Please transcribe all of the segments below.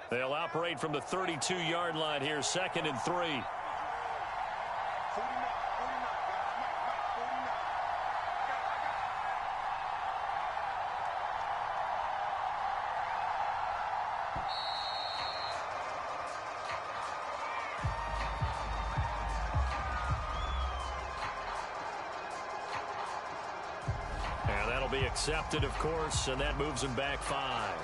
They'll operate from the 32-yard line here, 2nd and 3. And that'll be accepted, of course, and that moves them back 5.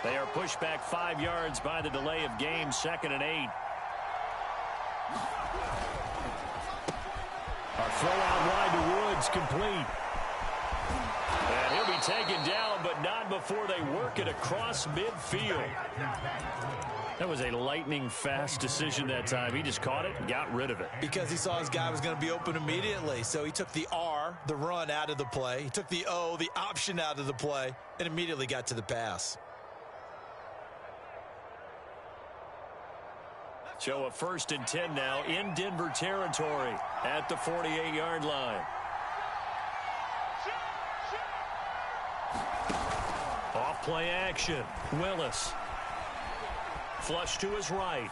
They are pushed back 5 yards by the delay of game, 2nd and 8. A throw out wide to Woods, complete. And he'll be taken down, but not before they work it across midfield. That was a lightning-fast decision that time. He just caught it and got rid of it. Because he saw his guy was going to be open immediately. So he took the R, the run, out of the play. He took the O, the option, out of the play, and immediately got to the pass. So a 1st and 10 now in Denver territory at the 48-yard line. Off play action. Willis. Flush to his right.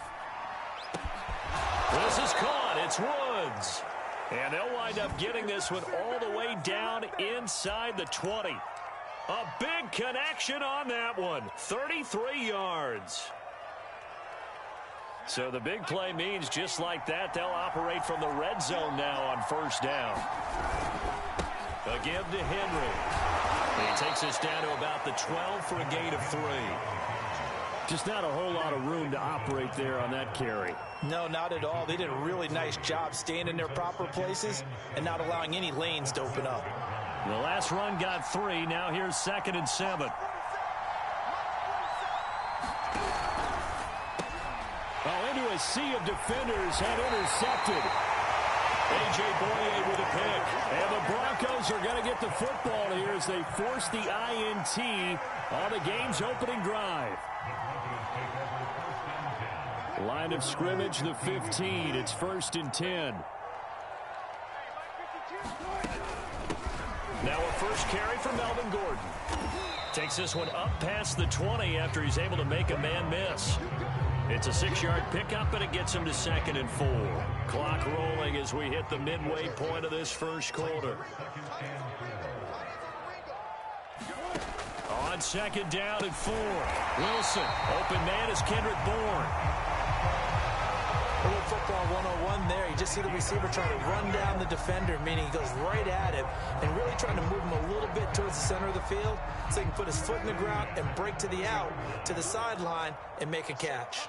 This is caught. It's Woods. And they'll wind up getting this one all the way down inside the 20. A big connection on that one. 33 yards. So the big play means just like that, they'll operate from the red zone now on 1st down. A give to Henry. He takes us down to about the 12 for a gain of 3. Just not a whole lot of room to operate there on that carry. No, not at all. They did a really nice job staying in their proper places and not allowing any lanes to open up. The last run got 3. Now here's 2nd and 7. Into a sea of defenders had intercepted. A.J. Boye with a pick. And the Broncos are going to get the football here as they force the INT on the game's opening drive. Line of scrimmage, the 15. It's 1st and 10. Now a first carry for Melvin Gordon. Takes this one up past the 20 after he's able to make a man miss. It's a 6-yard pickup, and it gets him to 2nd and 4. Clock rolling as we hit the midway point of this first quarter. On 2nd down and 4. Wilson, open man is Kendrick Bourne. A little football 101 there. You just see the receiver trying to run down the defender, meaning he goes right at him and really trying to move him a little bit towards the center of the field so he can put his foot in the ground and break to the out, to the sideline, and make a catch.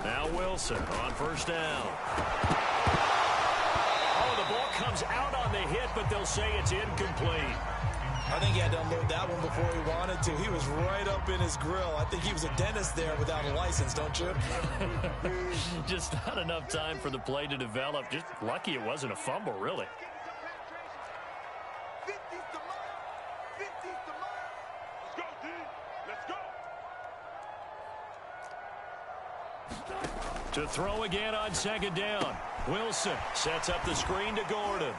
Now Wilson on 1st down. Oh, the ball comes out on the hit, but they'll say it's incomplete. I think he had to unload that one before he wanted to. He was right up in his grill. I think he was a dentist there without a license, don't you? Just not enough time for the play to develop. Just lucky it wasn't a fumble, really. To throw again on 2nd down. Wilson sets up the screen to Gordon.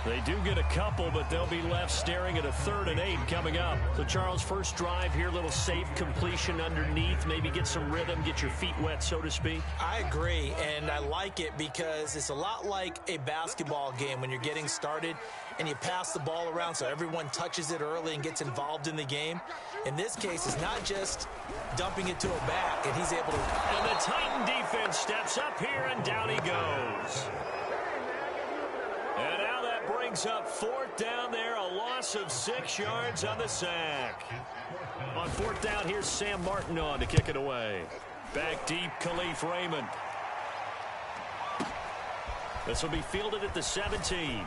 They do get a couple, but they'll be left staring at a 3rd and 8 coming up. So, Charles, first drive here, little safe completion underneath. Maybe get some rhythm, get your feet wet, so to speak. I agree, and I like it because it's a lot like a basketball game when you're getting started and you pass the ball around so everyone touches it early and gets involved in the game. In this case, it's not just dumping it to a back, and he's able to... And the Titan defense steps up here, and down he goes. And now that brings up 4th down there, a loss of 6 yards on the sack. On 4th down, here's Sam Martin on to kick it away. Back deep, Khalif Raymond. This will be fielded at the 17.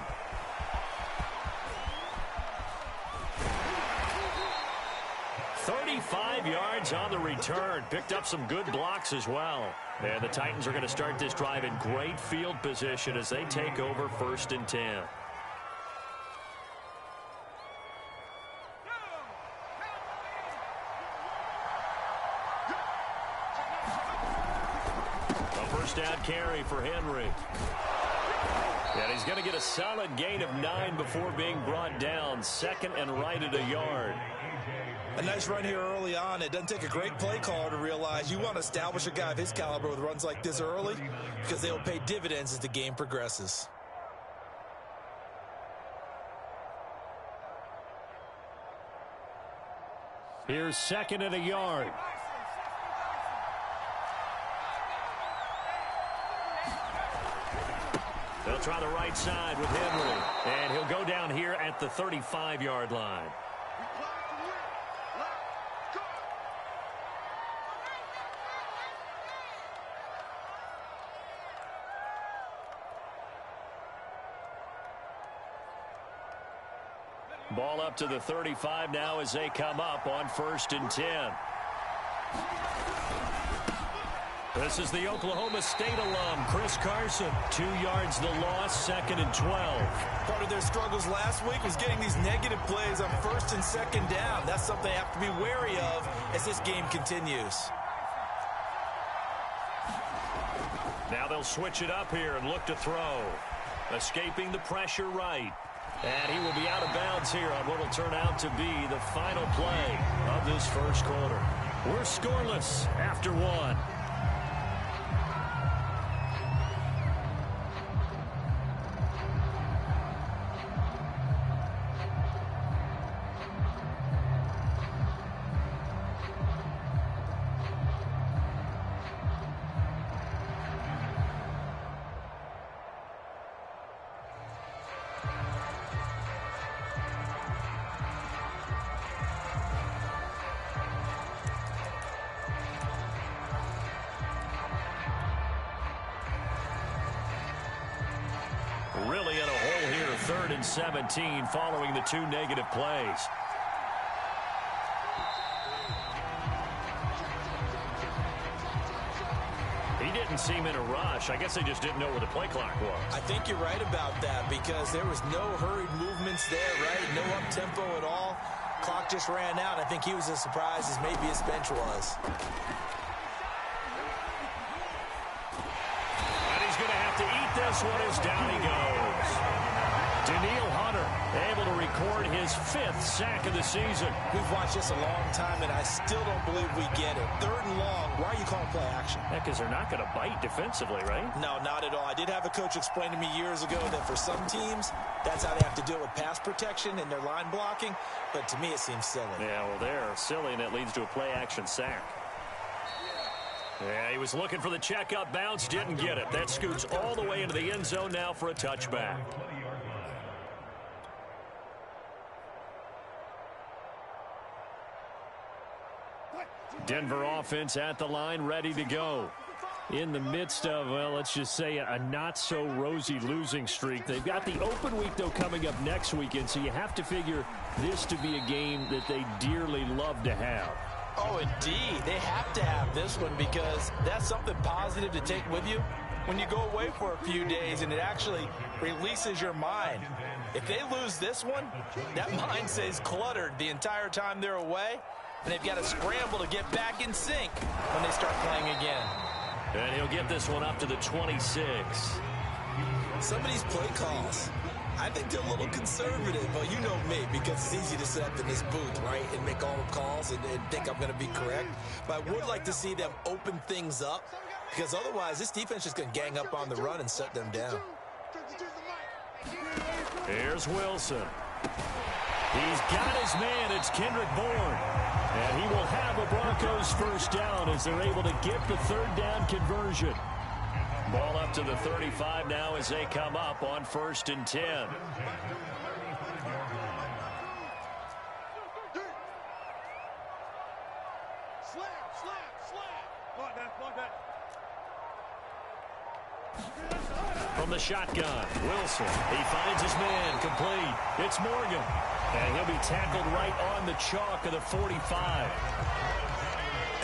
35 yards on the return. Picked up some good blocks as well. And the Titans are going to start this drive in great field position as they take over 1st and 10. A first down carry for Henry. And he's going to get a solid gain of 9 before being brought down. 2nd and right at a yard. A nice run here early on. It doesn't take a great play caller to realize you want to establish a guy of his caliber with runs like this early because they will pay dividends as the game progresses. Here's 2nd and a yard. They'll try the right side with Henry. And he'll go down here at the 35-yard line. Ball up to the 35 now as they come up on 1st and 10. This is the Oklahoma State alum, Chris Carson. 2 yards the loss, 2nd and 12. Part of their struggles last week was getting these negative plays on 1st and 2nd down. That's something they have to be wary of as this game continues. Now they'll switch it up here and look to throw. Escaping the pressure right. And he will be out of bounds here on what will turn out to be the final play of this first quarter. We're scoreless after 1. Really in a hole here, 3rd and 17 following the 2 negative plays. He didn't seem in a rush. I guess they just didn't know where the play clock was. I think you're right about that because there was no hurried movements there, right? No up-tempo at all. Clock just ran out. I think he was as surprised as maybe his bench was. This one is down he goes. Danielle Hunter able to record his 5th sack of the season. We've watched this a long time, and I still don't believe we get it. 3rd and long. Why are you calling play action? Yeah, because they're not going to bite defensively, right? No, not at all. I did have a coach explain to me years ago that for some teams, that's how they have to deal with pass protection and their line blocking. But to me, it seems silly. Yeah, well, they're silly, and it leads to a play action sack. Yeah, he was looking for the checkup bounce, didn't get it. That scoots all the way into the end zone now for a touchback. Denver offense at the line, ready to go. In the midst of, well, let's just say a not-so-rosy losing streak. They've got the open week, though, coming up next weekend, so you have to figure this to be a game that they dearly love to have. Oh, indeed. They have to have this one because that's something positive to take with you when you go away for a few days, and it actually releases your mind. If they lose this one, that mind stays cluttered the entire time they're away, and they've got to scramble to get back in sync when they start playing again. And he'll get this one up to the 26. Some of these play calls, I think they're a little conservative, but you know me, because it's easy to sit up in this booth, right, and make all the calls and think I'm going to be correct. But I would like to see them open things up, because otherwise this defense is going to gang up on the run and shut them down. Here's Wilson. He's got his man. It's Kendrick Bourne. And he will have a Broncos first down as they're able to get the 3rd down conversion. Ball up to the 35 now as they come up on 1st and 10. From the shotgun, Wilson. He finds his man complete. It's Morgan. And he'll be tackled right on the chalk of the 45.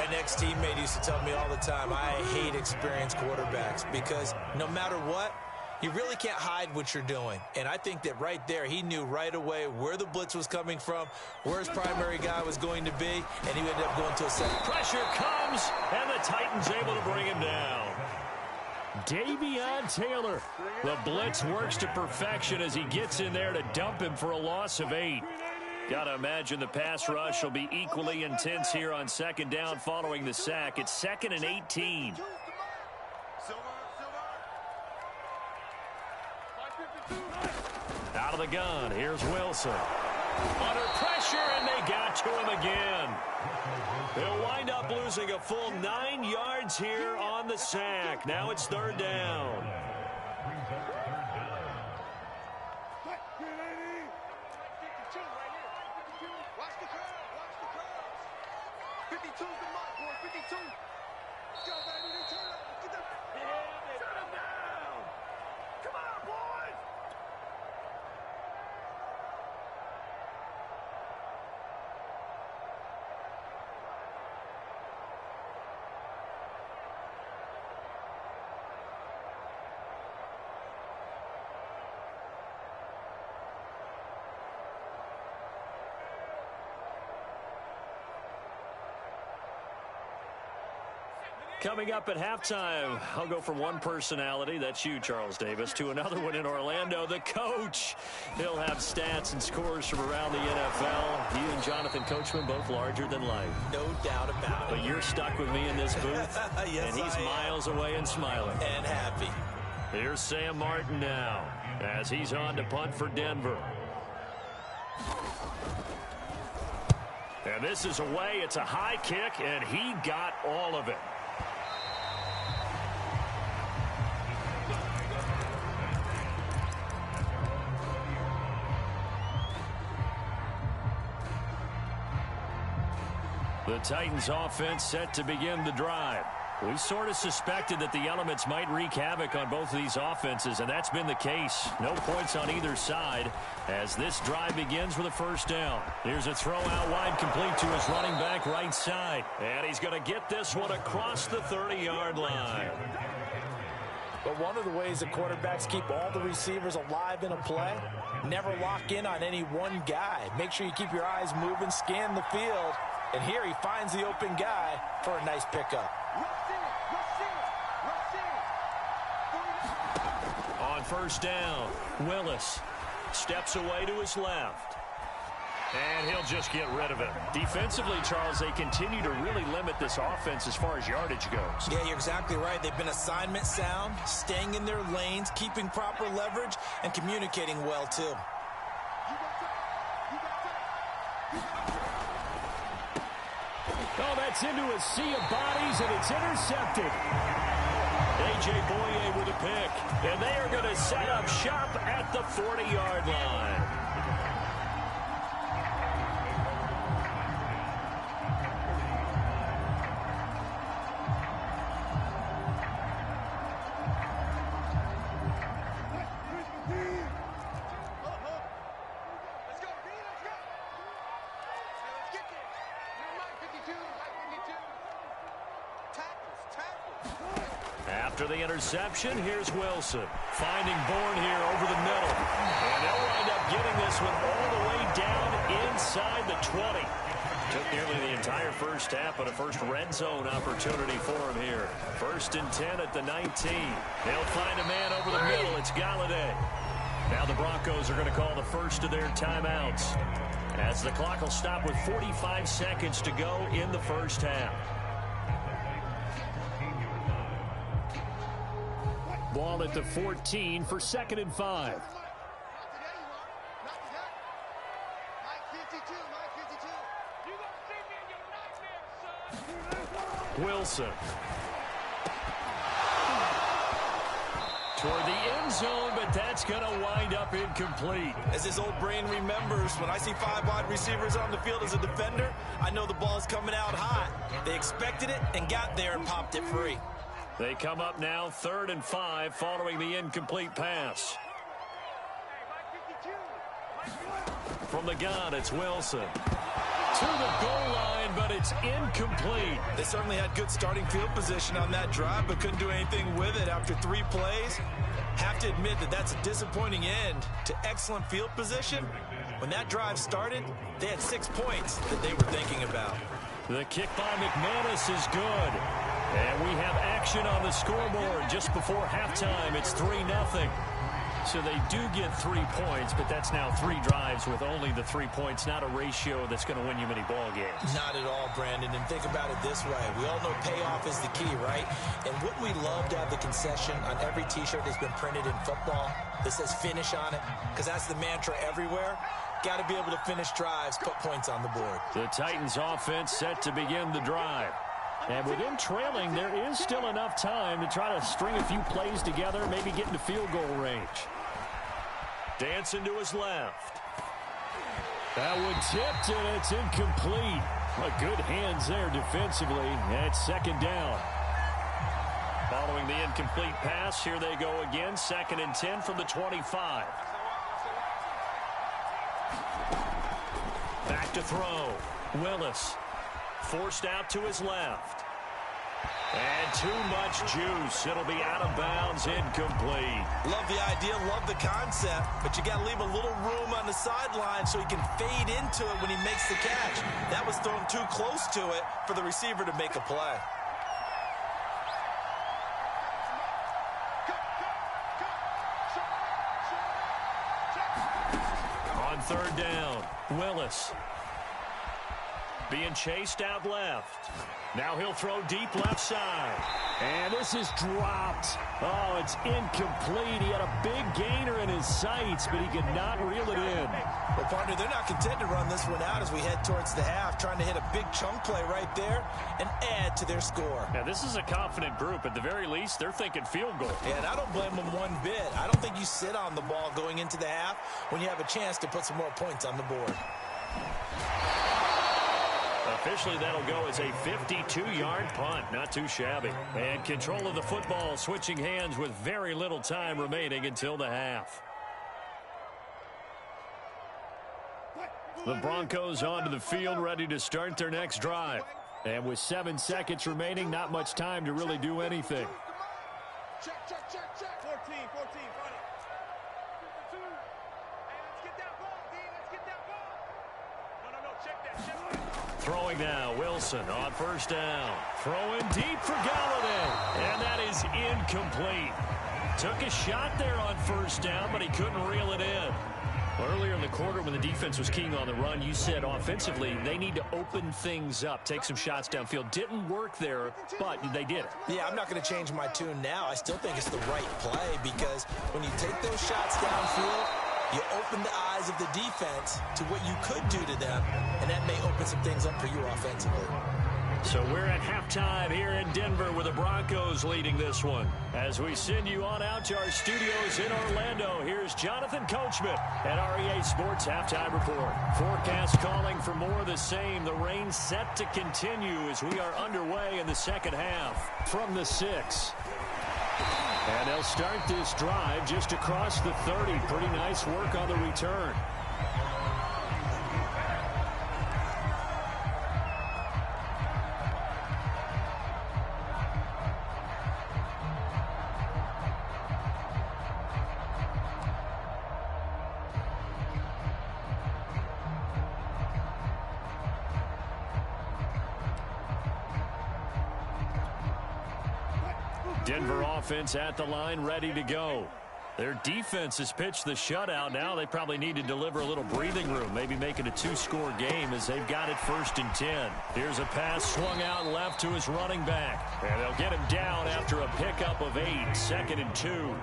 An ex-teammate used to tell me all the time, I hate experienced quarterbacks because no matter what, you really can't hide what you're doing. And I think that right there, he knew right away where the blitz was coming from, where his primary guy was going to be, and he ended up going to a second. Pressure comes, and the Titans able to bring him down. Davion Taylor. The blitz works to perfection as he gets in there to dump him for a loss of 8. Got to imagine the pass rush will be equally intense here on second down following the sack. It's 2nd and 18. Out of the gun, here's Wilson. Under pressure, and they got to him again. They'll wind up losing a full 9 yards here on the sack. Now it's 3rd down. Coming up at halftime, I'll go from one personality, that's you, Charles Davis, to another one in Orlando, the coach. He'll have stats and scores from around the NFL. He and Jonathan Coachman, both larger than life. No doubt about it. But you're stuck with me in this booth, yes, and he's miles away and smiling. And happy. Here's Sam Martin now, as he's on to punt for Denver. And this is away. It's a high kick, and he got all of it. The Titans offense set to begin the drive. We sort of suspected that the elements might wreak havoc on both of these offenses, and that's been the case. No points on either side as this drive begins with a 1st down. Here's a throw out wide, complete to his running back right side. And he's going to get this one across the 30-yard line. But one of the ways that quarterbacks keep all the receivers alive in a play, never lock in on any one guy. Make sure you keep your eyes moving, scan the field. And here he finds the open guy for a nice pickup. On 1st down, Willis steps away to his left. And he'll just get rid of it. Defensively, Charles, they continue to really limit this offense as far as yardage goes. Yeah, you're exactly right. They've been assignment sound, staying in their lanes, keeping proper leverage, and communicating well, too. Oh, that's into a sea of bodies, and it's intercepted. A.J. Boye with a pick, and they are going to set up shop at the 40-yard line. After the interception, here's Wilson. Finding Bourne here over the middle. And they'll wind up getting this one all the way down inside the 20. Took nearly the entire first half, but a first red zone opportunity for him here. 1st and 10 at the 19. They'll find a man over the middle. It's Galladay. Now the Broncos are going to call the first of their timeouts, as the clock will stop with 45 seconds to go in the first half. Ball at the 14 for 2nd and 5. Wilson. Toward the end zone, but that's going to wind up incomplete. As his old brain remembers, when I see 5 wide receivers on the field as a defender, I know the ball's coming out hot. They expected it and got there and popped it free. They come up now 3rd and 5 following the incomplete pass. From the gun, it's Wilson. To the goal line, but it's incomplete. They certainly had good starting field position on that drive, but couldn't do anything with it after 3 plays. Have to admit that that's a disappointing end to excellent field position. When that drive started, they had 6 points that they were thinking about. The kick by McManus is good. And we have action on the scoreboard just before halftime. It's 3-0. So they do get 3 points, but that's now 3 drives with only the 3 points, not a ratio that's going to win you many ball games. Not at all, Brandon. And think about it this way. We all know payoff is the key, right? And wouldn't we love to have the concession on every T-shirt that's been printed in football that says finish on it? Because that's the mantra everywhere. Got to be able to finish drives, put points on the board. The Titans offense set to begin the drive. And with them trailing, there is still enough time to try to string a few plays together, maybe get into field goal range. Dancing to his left. That one tipped, and it's incomplete. Good hands there defensively. It's 2nd down. Following the incomplete pass, here they go again. 2nd and 10 from the 25. Back to throw. Willis. Forced out to his left. And too much juice. It'll be out of bounds, incomplete. Love the idea, love the concept, but you got to leave a little room on the sideline so he can fade into it when he makes the catch. That was thrown too close to it for the receiver to make a play. On 3rd down, Willis. Being chased out left. Now he'll throw deep left side. And this is dropped. Oh, it's incomplete. He had a big gainer in his sights, but he could not reel it in. Well, partner, they're not content to run this one out as we head towards the half, trying to hit a big chunk play right there and add to their score. Now, this is a confident group. At the very least, they're thinking field goal. Yeah, and I don't blame them one bit. I don't think you sit on the ball going into the half when you have a chance to put some more points on the board. Officially, that'll go as a 52-yard punt. Not too shabby. And control of the football switching hands with very little time remaining until the half. The Broncos onto the field, ready to start their next drive. And with 7 seconds remaining, not much time to really do anything. Check. 14, run it. 52. Hey, let's get that ball, D. Let's get that ball. No, check that. Throwing now, Wilson on 1st down. Throwing deep for Galladay. And that is incomplete. Took a shot there on 1st down, but he couldn't reel it in. Earlier in the quarter when the defense was keying on the run, you said offensively they need to open things up, take some shots downfield. Didn't work there, but they did it. Yeah, I'm not going to change my tune now. I still think it's the right play because when you take those shots downfield, you open the eyes of the defense to what you could do to them, and that may open some things up for you offensively. So we're at halftime here in Denver with the Broncos leading this one. As we send you on out to our studios in Orlando, here's Jonathan Coachman at REA Sports Halftime Report. Forecast calling for more of the same. The rain set to continue as we are underway in the 2nd half from the 6. And they'll start this drive just across the 30. Pretty nice work on the return. Denver offense at the line, ready to go. Their defense has pitched the shutout. Now they probably need to deliver a little breathing room, maybe make it a 2-score game as they've got it 1st and 10. Here's a pass swung out left to his running back. And they'll get him down after a pickup of 8, 2nd and 2.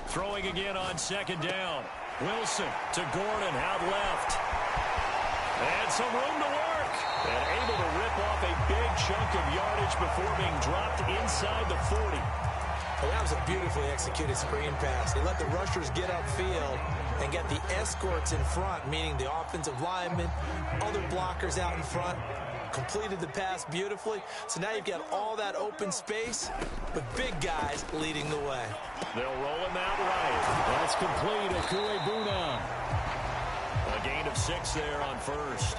Throwing again on 2nd down. Wilson to Gordon out left. And some room to work. And able to rip off a big chunk of yardage before being dropped inside the 40. Well, that was a beautifully executed screen pass. They let the rushers get upfield and get the escorts in front, meaning the offensive linemen, other blockers out in front. completed the pass beautifully. So now you've got all that open space, with big guys leading the way. They'll roll him out right. That's complete. Akuebuna. A gain of 6 there on first.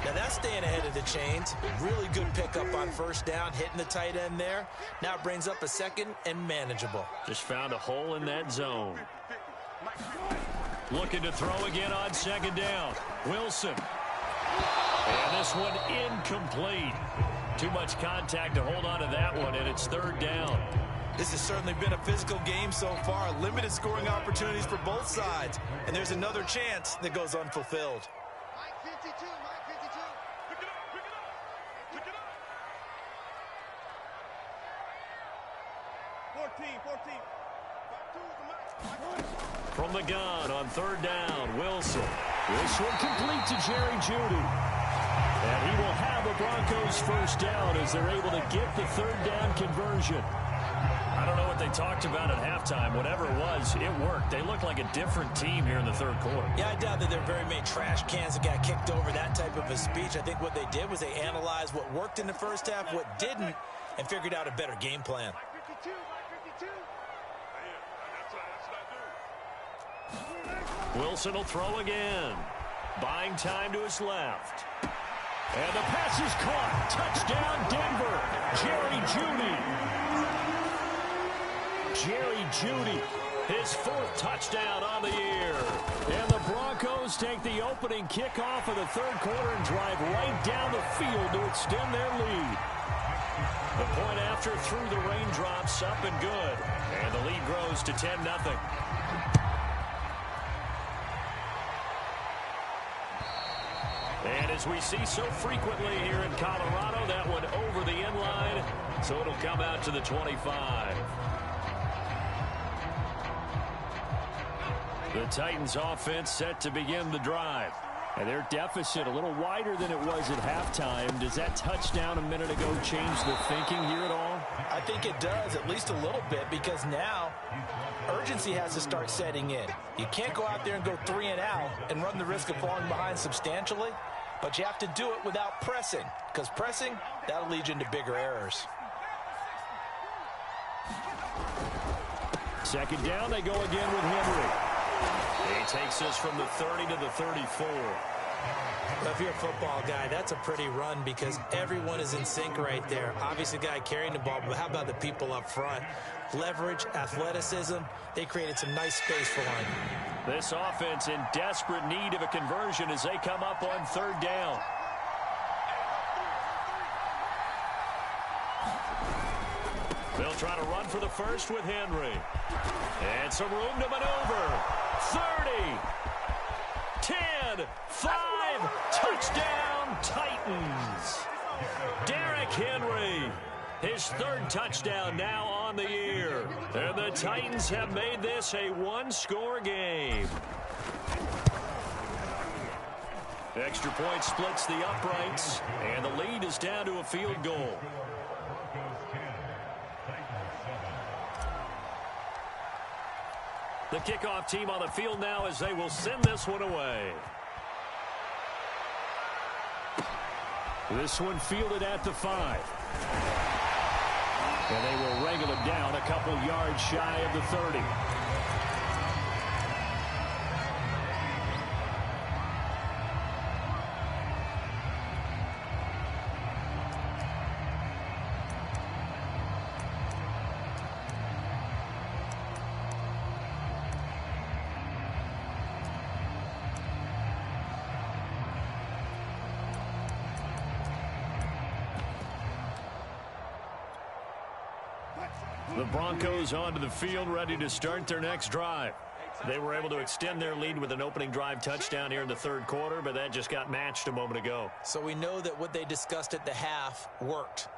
Now that's staying ahead of the chains. Really good pickup on first down, hitting the tight end there. Now it brings up a second and manageable. Just found a hole in that zone. Looking to throw again on second down. Wilson. And this one incomplete. Too much contact to hold on to that one, and it's third down. This has certainly been a physical game so far. Limited scoring opportunities for both sides. And there's another chance that goes unfulfilled. Mike 52, Mike 52. Pick it up, pick it up, pick it up. 14. Back to the Mike. From the gun on third down, Wilson. This one complete to Jerry Jeudy. And he will have the Broncos first down as they're able to get the third down conversion. I don't know what they talked about at halftime. Whatever it was, it worked. They looked like a different team here in the third quarter. Yeah, I doubt that there are very many trash cans that got kicked over, that type of a speech. I think what they did was they analyzed what worked in the first half, what didn't, and figured out a better game plan. Mike 52, Mike 52. Wilson will throw again. Buying time to his left. And the pass is caught. Touchdown, Denver. Jerry Jeudy. Jerry Jeudy, his 4th touchdown on the year. And the Broncos take the opening kickoff of the third quarter and drive right down the field to extend their lead. The point after through the raindrops, up and good. And the lead grows to 10-0. And as we see so frequently here in Colorado, that one over the end line, so it'll come out to the 25. The Titans offense set to begin the drive. And their deficit a little wider than it was at halftime. Does that touchdown a minute ago change the thinking here at all? I think it does, at least a little bit, because now urgency has to start setting in. You can't go out there and go 3 and out and run the risk of falling behind substantially, but you have to do it without pressing, because pressing, that'll lead you into bigger errors. Second down, they go again with Henry. He takes us from the 30 to the 34. Well, if you're a football guy, that's a pretty run because everyone is in sync right there. Obviously, the guy carrying the ball, but how about the people up front? Leverage, athleticism, they created some nice space for line. This offense in desperate need of a conversion as they come up on third down. They'll try to run for the first with Henry. And some room to maneuver. 30, 10, 5, touchdown Titans. Derrick Henry, his 3rd touchdown now on the year. And the Titans have made this a one-score game. Extra point splits the uprights, and the lead is down to a field goal. The kickoff team on the field now as they will send this one away. This one fielded at the 5. And they will wrangle him down a couple yards shy of the 30. The Broncos onto the field, ready to start their next drive. They were able to extend their lead with an opening drive touchdown here in the third quarter, but that just got matched a moment ago. So we know that what they discussed at the half worked.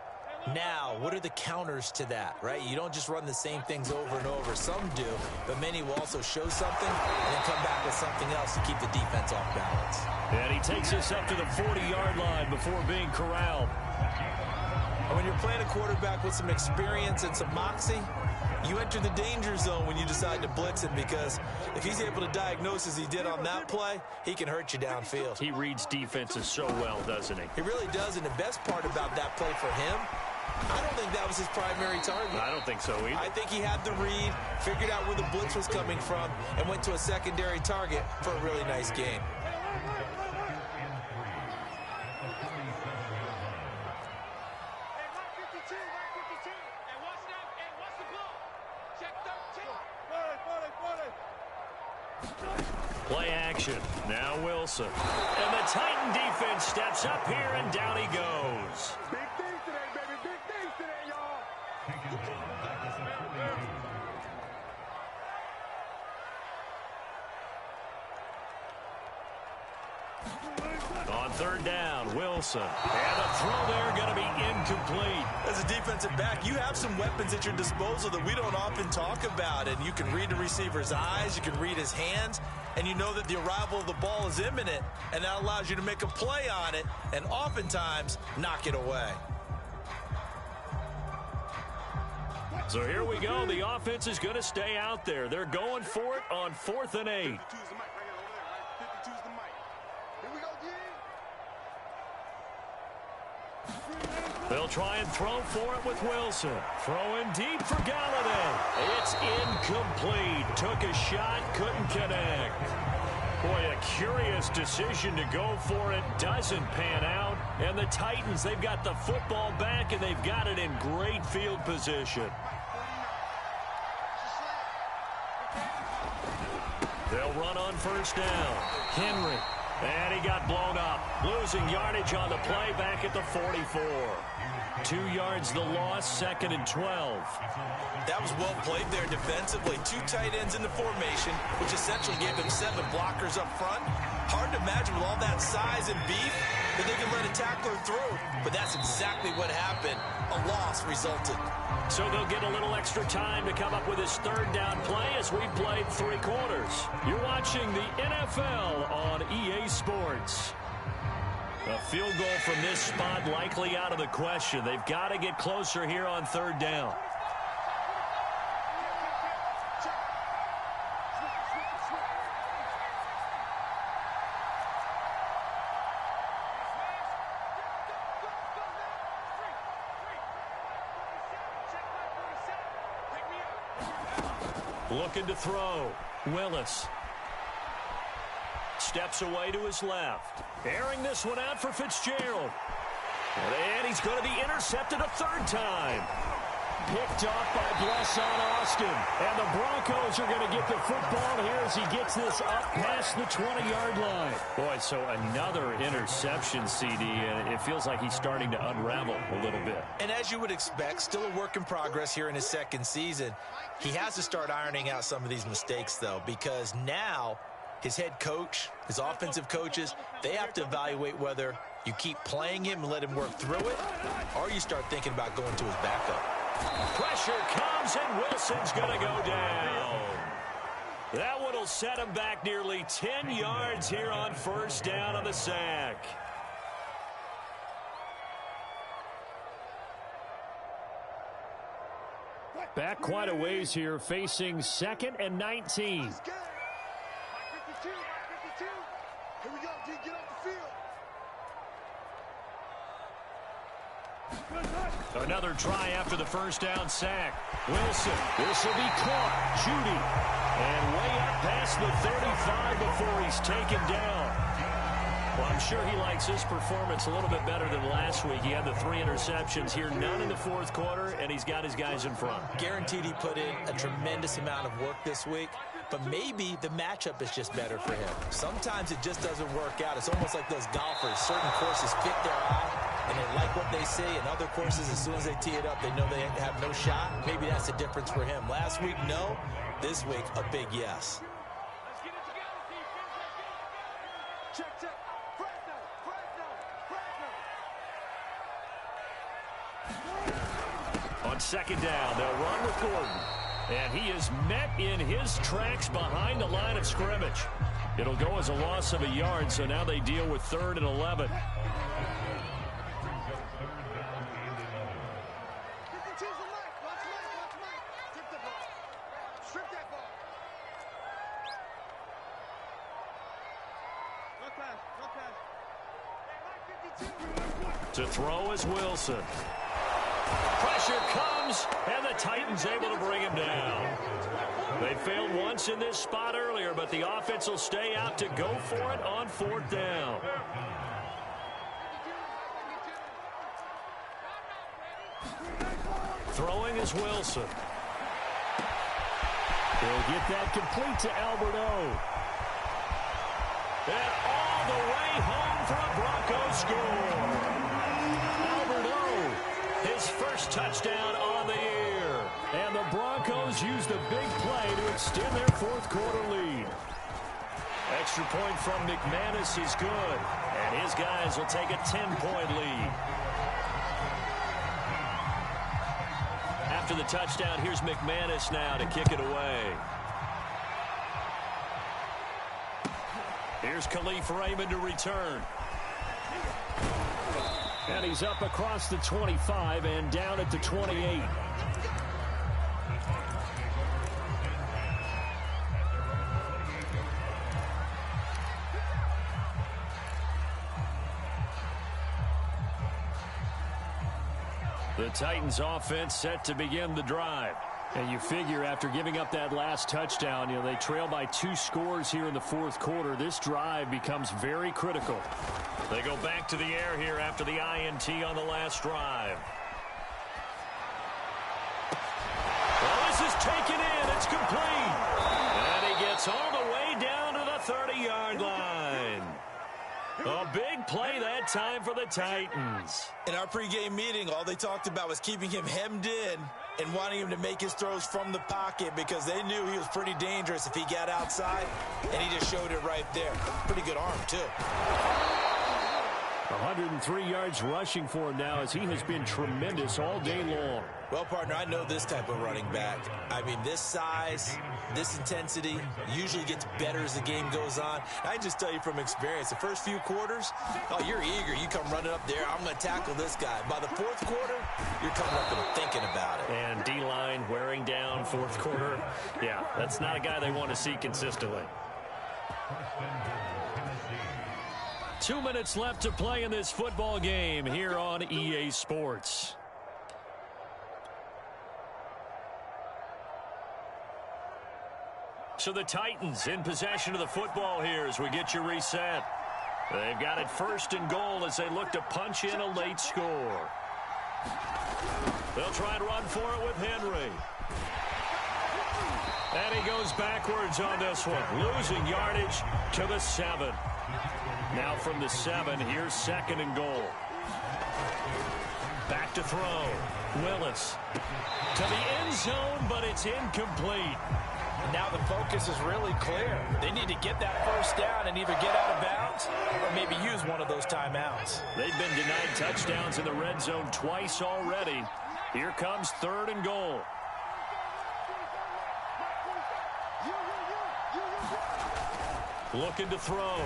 Now, what are the counters to that, right? You don't just run the same things over and over. Some do, but many will also show something and then come back with something else to keep the defense off balance. And he takes us up to the 40-yard line before being corralled. And when you're playing a quarterback with some experience and some moxie, you enter the danger zone when you decide to blitz him, because if he's able to diagnose as he did on that play, he can hurt you downfield. He reads defenses so well, doesn't he? He really does, and the best part about that play for him, I don't think that was his primary target. I don't think so either. I think he had the read, figured out where the blitz was coming from, and went to a secondary target for a really nice game. Play action. Now Wilson. And the Titan defense steps up here, and down he goes. Big things today, baby. Big things today, y'all. On third down, Wilson. And the throw there going to be incomplete. As a defensive back, you have some weapons at your disposal that we don't often talk about, and you can read the receiver's eyes, you can read his hands, and you know that the arrival of the ball is imminent, and that allows you to make a play on it and oftentimes knock it away. So here we go. The offense is going to stay out there. They're going for it on 4th and 8. 52's the mic right here over there, right? 52's the mic. Here we go, They'll try and throw for it with Wilson. Throwing deep for Galladay. It's incomplete. Took a shot, couldn't connect. Boy, a curious decision to go for it. Doesn't pan out. And the Titans, they've got the football back, and they've got it in great field position. They'll run on first down. Henry. And he got blown up. Losing yardage on the play back at the 44. 2 yards the loss, 2nd and 12. That was well played there defensively. 2 tight ends in the formation, which essentially gave them 7 blockers up front. Hard to imagine with all that size and beef that they can let a tackler through. But that's exactly what happened. A loss resulted. So they'll get a little extra time to come up with his 3rd down play as we played 3 quarters. You're watching the NFL on EA Sports. A field goal from this spot likely out of the question. They've got to get closer here on 3rd down. Looking to throw. Willis. Steps away to his left. Airing this one out for Fitzgerald. And he's going to be intercepted a 3rd time. Picked off by Blesson Austin. And the Broncos are going to get the football here as he gets this up past the 20-yard line. Boy, so another interception, CD, and it feels like he's starting to unravel a little bit. And as you would expect, still a work in progress here in his 2nd season. He has to start ironing out some of these mistakes, though, because now his head coach, his offensive coaches, they have to evaluate whether you keep playing him and let him work through it, or you start thinking about going to his backup. Pressure comes, and Wilson's going to go down. That one will set him back nearly 10 yards here on 1st down on the sack. Back quite a ways here, facing 2nd and 19. Mike 52, Mike 52. Here we go, D, get off the field. Another try after the 1st down sack. Wilson, this will be caught. Judy, and way up past the 35 before he's taken down. Well, I'm sure he likes his performance a little bit better than last week. He had the 3 interceptions here, none in the 4th quarter, and he's got his guys in front. Guaranteed he put in a tremendous amount of work this week, but maybe the matchup is just better for him. Sometimes it just doesn't work out. It's almost like those golfers. Certain courses fit their eye, and they like what they see, and other courses, as soon as they tee it up, they know they have no shot. Maybe that's the difference for him. Last week, no. This week, a big yes. Let's get it together, defense. Check, check. On 2nd down, they'll run with Gordon. And he is met in his tracks behind the line of scrimmage. It'll go as a loss of a yard, so now they deal with 3rd and 11. Watch Mike. To throw is Wilson. Pressure comes, and the Titans able to bring him down. They failed once in this spot earlier, but the offense will stay out to go for it on 4th down. Throwing is Wilson. He'll get that complete to Alberto. And all the way home for a Broncos score. Alberto, his first touchdown on the year. And the Broncos use the big play to extend their 4th quarter lead. Extra point from McManus is good. And his guys will take a 10-point lead. After the touchdown, here's McManus now to kick it away. Here's Khalif Raymond to return. And he's up across the 25 and down at the 28. The Titans offense set to begin the drive. And you figure after giving up that last touchdown, they trail by 2 scores here in the 4th quarter. This drive becomes very critical. They go back to the air here after the INT on the last drive. Well, this is taken in. It's complete. And he gets all the way down to the 30-yard line. A big play that time for the Titans. In our pregame meeting, all they talked about was keeping him hemmed in and wanting him to make his throws from the pocket because they knew he was pretty dangerous if he got outside, and he just showed it right there. Pretty good arm, too. 103 yards rushing for him now as he has been tremendous all day long. Well, partner, I know this type of running back. I mean, this size, this intensity usually gets better as the game goes on. I can just tell you from experience, the first few quarters, oh, you're eager. You come running up there, I'm going to tackle this guy. By the 4th quarter, you're coming up and thinking about it. And D-line wearing down 4th quarter. Yeah, that's not a guy they want to see consistently. 2 minutes left to play in this football game here on EA Sports. So the Titans in possession of the football here as we get you reset. They've got it 1st and goal as they look to punch in a late score. They'll try and run for it with Henry. And he goes backwards on this one, losing yardage to the 7. Now from the 7, here's 2nd and goal. Back to throw. Willis to the end zone, but it's incomplete. Now the focus is really clear. They need to get that 1st down and either get out of bounds or maybe use one of those timeouts. They've been denied touchdowns in the red zone twice already. Here comes 3rd and goal. Looking to throw.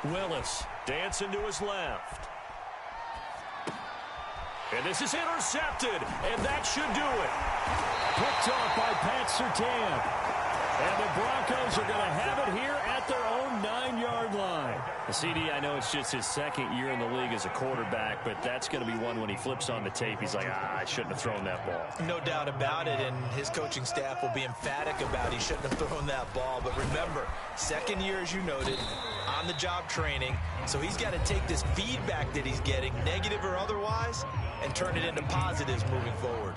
Willis dancing to his left. And this is intercepted, and that should do it. Picked off by Pat Surtain. And the Broncos are going to have it here at their own 9-yard line. The CD, I know it's just his 2nd year in the league as a quarterback, but that's going to be one when he flips on the tape. He's like, I shouldn't have thrown that ball. No doubt about it, and his coaching staff will be emphatic about he shouldn't have thrown that ball. But remember, 2nd year, as you noted, on-the-job training. So he's got to take this feedback that he's getting, negative or otherwise, and turn it into positives moving forward.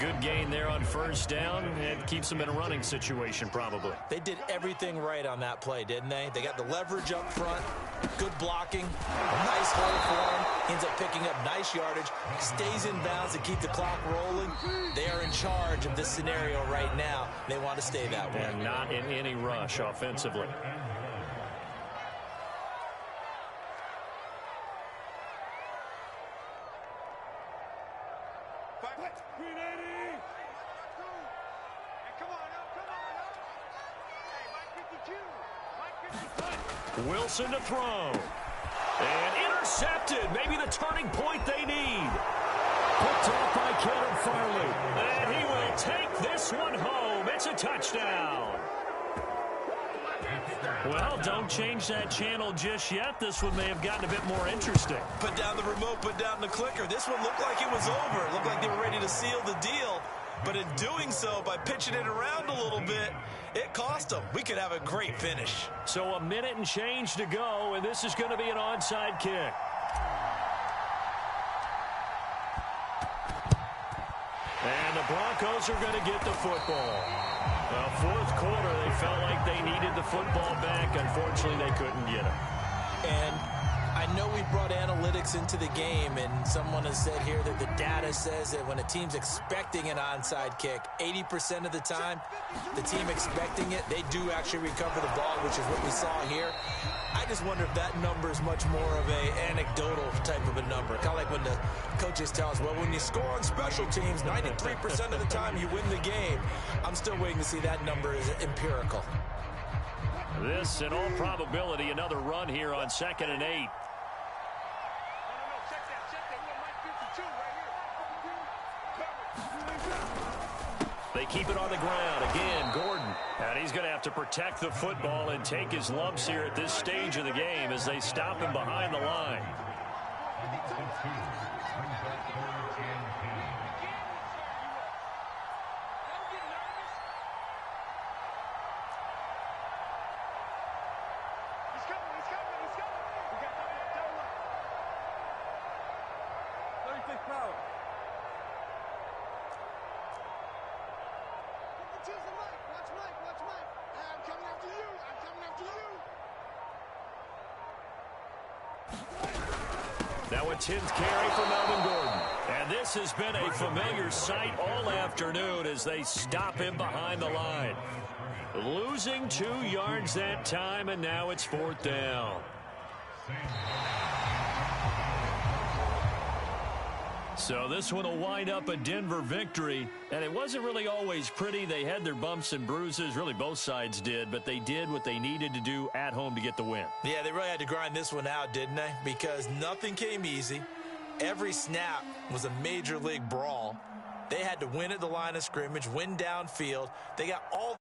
Good gain there on 1st down. It keeps them in a running situation, probably. They did everything right on that play, didn't they? They got the leverage up front, good blocking, a nice hole for him. Ends up picking up nice yardage, stays in bounds to keep the clock rolling. They are in charge of this scenario right now. They want to stay that way. And not in any rush offensively. Wilson to throw. And intercepted. Maybe the turning point they need. Picked off by Caleb Farley. And he will take this one home. It's a touchdown. Well, don't change that channel just yet. This one may have gotten a bit more interesting. Put down the remote, put down the clicker. This one looked like it was over. It looked like they were ready to seal the deal. But in doing so, by pitching it around a little bit, it cost them. We could have a great finish. So a minute and change to go, and this is going to be an onside kick. And the Broncos are going to get the football. Well, fourth quarter, they felt like they needed the football back. Unfortunately, they couldn't get it. And I know we brought analytics into the game, and someone has said here that the data says that when a team's expecting an onside kick, 80% of the time, the team expecting it, they do actually recover the ball, which is what we saw here. I just wonder if that number is much more of a anecdotal type of a number. Kind of like when the coaches tell us, well, when you score on special teams, 93% of the time you win the game. I'm still waiting to see that number is empirical. This, in all probability, another run here on 2nd and 8. They keep it on the ground. Again, Gordon. And he's going to have to protect the football and take his lumps here at this stage of the game as they stop him behind the line. Now a 10th carry for Melvin Gordon. And this has been a familiar sight all afternoon as they stop him behind the line. Losing 2 yards that time, and now it's 4th down. So this one will wind up a Denver victory, and it wasn't really always pretty. They had their bumps and bruises, really both sides did, but they did what they needed to do at home to get the win. Yeah, they really had to grind this one out, didn't they? Because nothing came easy. Every snap was a major league brawl. They had to win at the line of scrimmage, win downfield. They got all